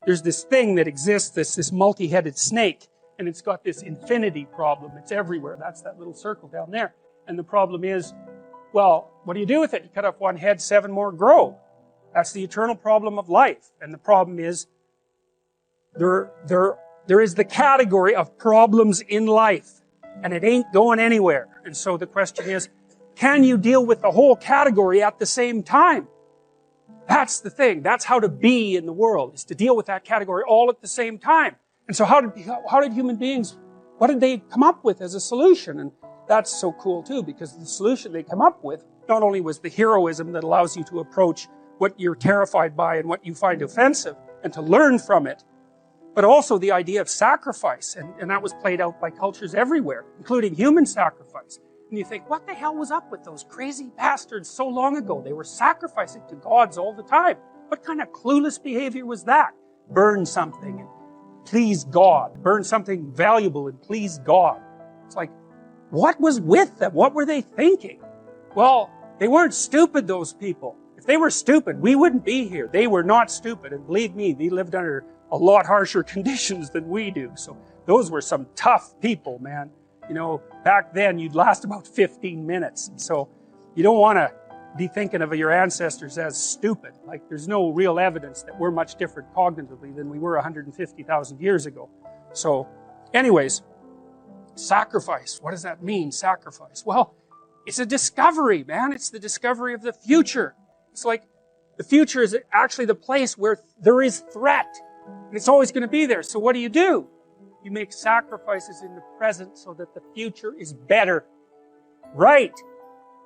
there's this thing that exists, this multi-headed snake, and it's got this infinity problem. It's everywhere. That's that little circle down there. And the problem is, well, what do you do with it? You cut off one head, 7 more grow. That's the eternal problem of life. And the problem is, there is the category of problems in life, and it ain't going anywhere. And so the question is, can you deal with the whole category at the same time? That's the thing. That's how to be in the world, is to deal with that category all at the same time. And so how did human beings, what did they come up with as a solution? And that's so cool too, because the solution they come up with not only was the heroism that allows you to approach what you're terrified by and what you find offensive and to learn from it, but also the idea of sacrifice. And that was played out by cultures everywhere, including human sacrifice. And you think, what the hell was up with those crazy bastards so long ago? They were sacrificing to gods all the time. What kind of clueless behavior was that? Burn something and please God. Burn something valuable and please God. It's like, what was with them? What were they thinking? Well, they weren't stupid, those people. If they were stupid, we wouldn't be here. They were not stupid. And believe me, they lived under a lot harsher conditions than we do. So those were some tough people, man. You know, back then you'd last about 15 minutes. And so you don't want to be thinking of your ancestors as stupid. Like, there's no real evidence that we're much different cognitively than we were 150,000 years ago. So anyways, sacrifice. What does that mean, sacrifice? Well, it's a discovery, man. It's the discovery of the future. It's like the future is actually the place where there is threat. And it's always going to be there. So what do? You make sacrifices in the present so that the future is better. Right.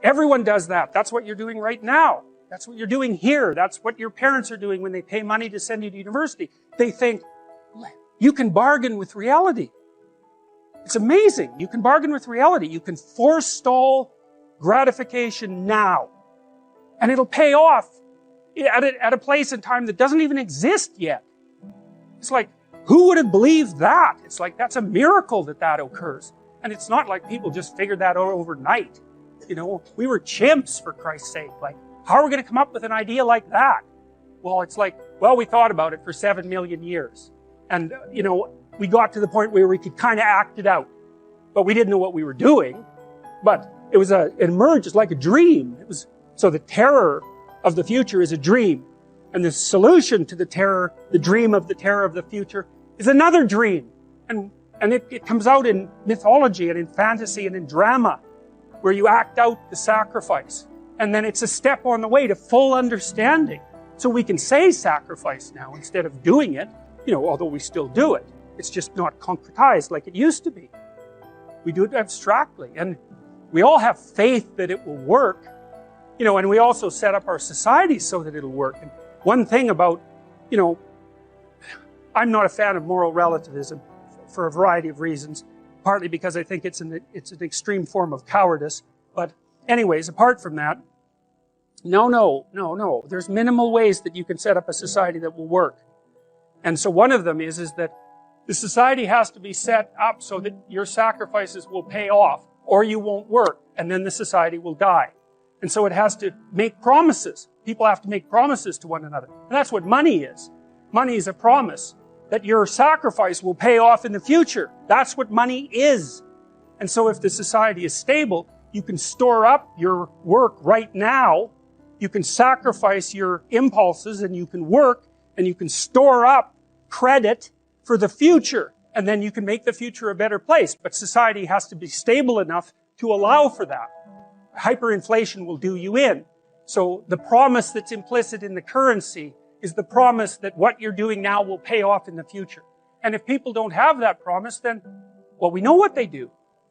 Everyone does that. That's what you're doing right now. That's what you're doing here. That's what your parents are doing when they pay money to send you to university. They think, you can bargain with reality. It's amazing. You can bargain with reality. You can forestall gratification now. And it'll pay off at a place and time that doesn't even exist yet. It's like, who would have believed that? It's like, that's a miracle that occurs. And it's not like people just figured that out overnight. You know, we were chimps, for Christ's sake. Like, how are we going to come up with an idea like that? Well, it's like, well, we thought about it for 7 million years. And, you know, we got to the point where we could kind of act it out. But we didn't know what we were doing. But it emerged as like a dream. So the terror of the future is a dream. And the solution to the dream of the future is another dream. And it comes out in mythology and in fantasy and in drama, where you act out the sacrifice. And then it's a step on the way to full understanding. So we can say sacrifice now instead of doing it, you know, although we still do it. It's just not concretized like it used to be. We do it abstractly. And we all have faith that it will work, you know, and we also set up our society so that it'll work. And one thing about, you know, I'm not a fan of moral relativism for a variety of reasons, partly because I think it's an extreme form of cowardice. But anyways, apart from that, no. There's minimal ways that you can set up a society that will work. And so one of them is that the society has to be set up so that your sacrifices will pay off, or you won't work, and then the society will die. And so it has to make promises. People have to make promises to one another. And that's what money is. Money is a promise that your sacrifice will pay off in the future. That's what money is. And so if the society is stable, you can store up your work right now. You can sacrifice your impulses and you can work and you can store up credit for the future. And then you can make the future a better place. But society has to be stable enough to allow for that. Hyperinflation will do you in. So the promise that's implicit in the currency is the promise that what you're doing now will pay off in the future. And if people don't have that promise, then, well, we know what they do.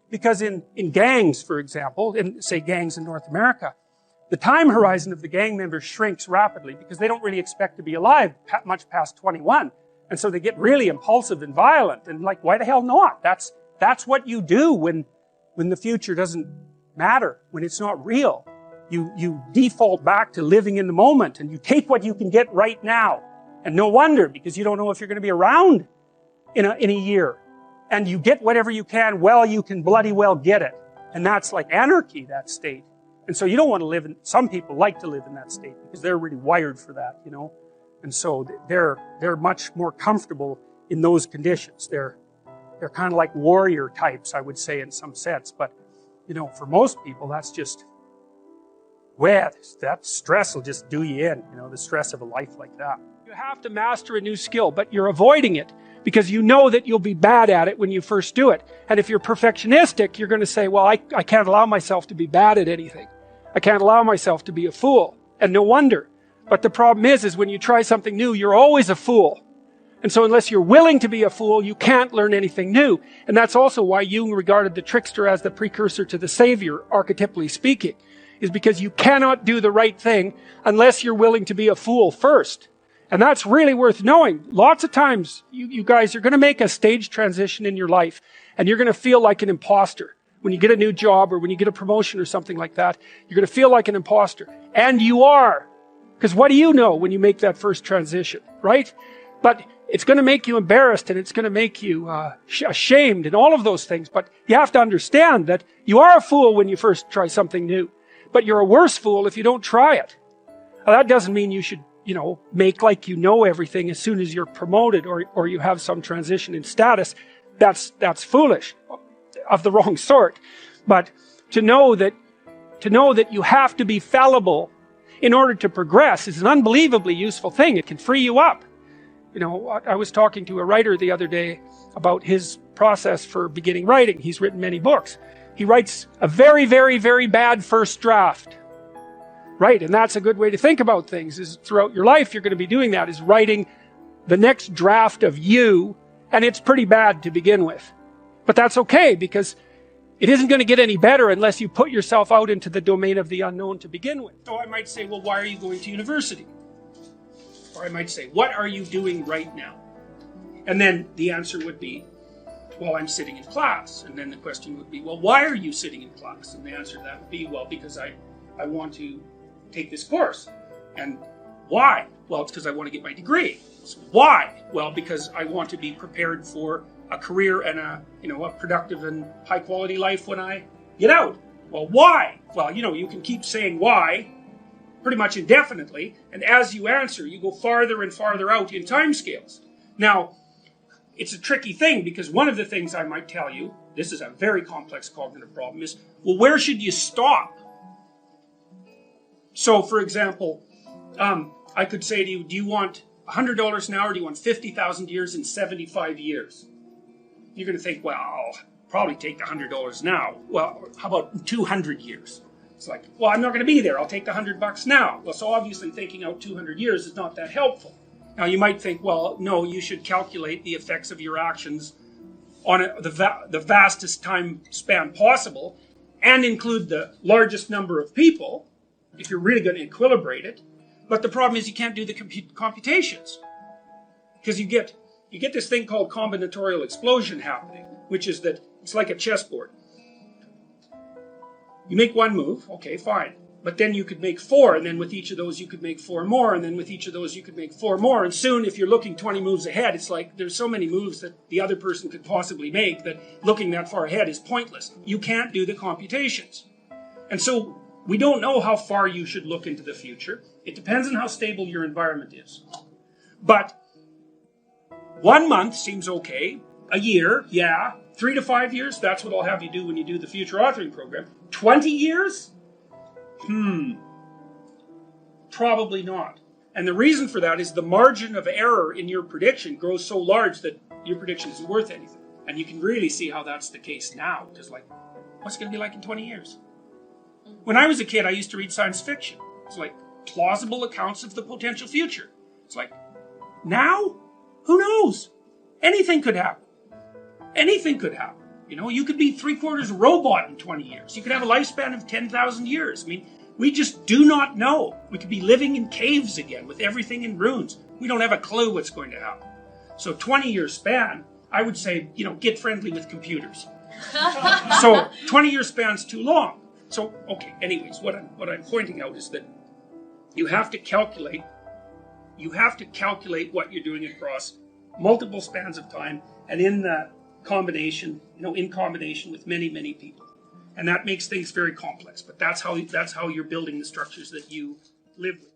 Because in gangs, for example, say gangs in North America, the time horizon of the gang members shrinks rapidly because they don't really expect to be alive much past 21. And so they get really impulsive and violent. And like, why the hell not? That's what you do when the future doesn't matter, when it's not real. You default back to living in the moment and you take what you can get right now. And no wonder, because you don't know if you're going to be around in a year. And you get whatever you can, well, you can bloody well get it. And that's like anarchy, that state. And so you don't want to live in, some people like to live in that state because they're really wired for that, you know. And so they're much more comfortable in those conditions. They're kind of like warrior types, I would say, in some sense. But, you know, for most people, that's just, that stress will just do you in, you know, the stress of a life like that. You have to master a new skill, but you're avoiding it because you know that you'll be bad at it when you first do it. And if you're perfectionistic, you're going to say, well, I can't allow myself to be bad at anything. I can't allow myself to be a fool. And no wonder. But the problem is when you try something new, you're always a fool. And so unless you're willing to be a fool, you can't learn anything new. And that's also why Jung regarded the trickster as the precursor to the savior, archetypally speaking, is because you cannot do the right thing unless you're willing to be a fool first. And that's really worth knowing. Lots of times, you guys are going to make a stage transition in your life, and you're going to feel like an imposter. When you get a new job or when you get a promotion or something like that, you're going to feel like an imposter. And you are. Because what do you know when you make that first transition, right? But it's going to make you embarrassed and it's going to make you ashamed and all of those things. But you have to understand that you are a fool when you first try something new. But you're a worse fool if you don't try it. Now, that doesn't mean you should, you know, make like you know everything as soon as you're promoted or you have some transition in status. That's foolish, of the wrong sort. But to know that you have to be fallible in order to progress is an unbelievably useful thing. It can free you up. You know, I was talking to a writer the other day about his process for beginning writing. He's written many books. He writes a very, very, very bad first draft. Right, and that's a good way to think about things, is throughout your life you're going to be doing that, is writing the next draft of you, and it's pretty bad to begin with. But that's okay, because it isn't going to get any better unless you put yourself out into the domain of the unknown to begin with. So I might say, well, why are you going to university? Or I might say, what are you doing right now? And then the answer would be, well, I'm sitting in class. And then the question would be, well, why are you sitting in class? And the answer to that would be, well, because I want to take this course. And why? Well, it's because I want to get my degree. So why? Well, because I want to be prepared for a career and a productive and high quality life when I get out. Well, why? Well, you can keep saying why pretty much indefinitely, and as you answer, you go farther and farther out in time scales. Now, it's a tricky thing, because one of the things I might tell you, this is a very complex cognitive problem, is, well, where should you stop? So, for example, I could say to you, do you want $100 an hour, or do you want 50,000 years in 75 years? You're going to think, well, I'll probably take the $100 now. Well, how about 200 years? It's like, well, I'm not going to be there. I'll take the $100 now. Well, so obviously thinking out 200 years is not that helpful. Now, you might think, well, no, you should calculate the effects of your actions on the vastest time span possible and include the largest number of people if you're really going to equilibrate it. But the problem is you can't do the computations, because you get this thing called combinatorial explosion happening, which is that it's like a chessboard. You make one move, okay, fine. But then you could make 4, and then with each of those you could make 4 more, and then with each of those you could make 4 more, and soon if you're looking 20 moves ahead, it's like there's so many moves that the other person could possibly make that looking that far ahead is pointless. You can't do the computations. And so we don't know how far you should look into the future. It depends on how stable your environment is. But 1 month seems okay. A year, yeah. 3 to 5 years, that's what I'll have you do when you do the future authoring program. 20 years? Probably not. And the reason for that is the margin of error in your prediction grows so large that your prediction isn't worth anything. And you can really see how that's the case now. Because, like, what's it going to be like in 20 years? When I was a kid, I used to read science fiction. It's like plausible accounts of the potential future. It's like, now? Who knows? Anything could happen. Anything could happen. You could be 3/4 robot in 20 years. You could have a lifespan of 10,000 years. I mean, we just do not know. We could be living in caves again with everything in ruins. We don't have a clue what's going to happen. So 20-year span, I would say, get friendly with computers. So 20-year span's too long. So, okay, anyways, what I'm pointing out is that you have to calculate what you're doing across multiple spans of time, and in combination with many, many people. And that makes things very complex, but that's how you're building the structures that you live with.